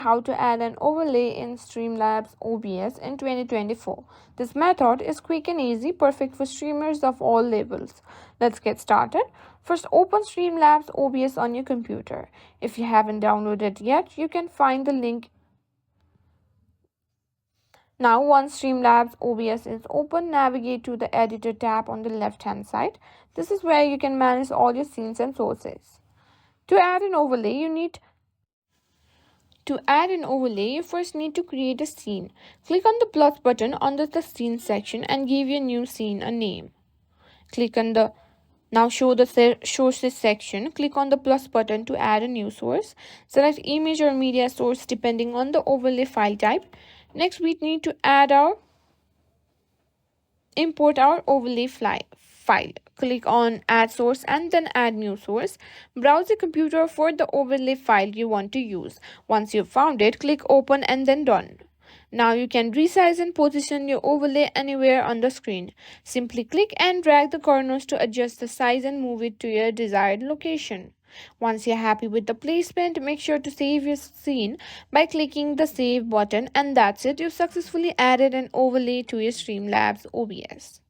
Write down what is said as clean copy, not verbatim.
How to add an overlay in Streamlabs OBS in 2024. This method is quick and easy, perfect for streamers of all levels. Let's get started. First, open Streamlabs OBS on your computer. If you haven't downloaded it yet, you can find the link. Now, once Streamlabs OBS is open, navigate to the Editor tab on the left-hand side. This is where you can manage all your scenes and sources. To add an overlay, you first need to create a scene. Click on the plus button under the scene section and give your new scene a name. Click on the Now show the sources section. Click on the plus button to add a new source. Select image or media source depending on the overlay file type. Next, we need to import our overlay file. Click on add source and then add new source. Browse the computer for the overlay file you want to use. Once you've found it, click open and then done. Now you can resize and position your overlay anywhere on the screen. Simply click and drag the corners to adjust the size and move it to your desired location. Once you're happy with the placement, make sure to save your scene by clicking the save button, and that's it. You've successfully added an overlay to your Streamlabs OBS.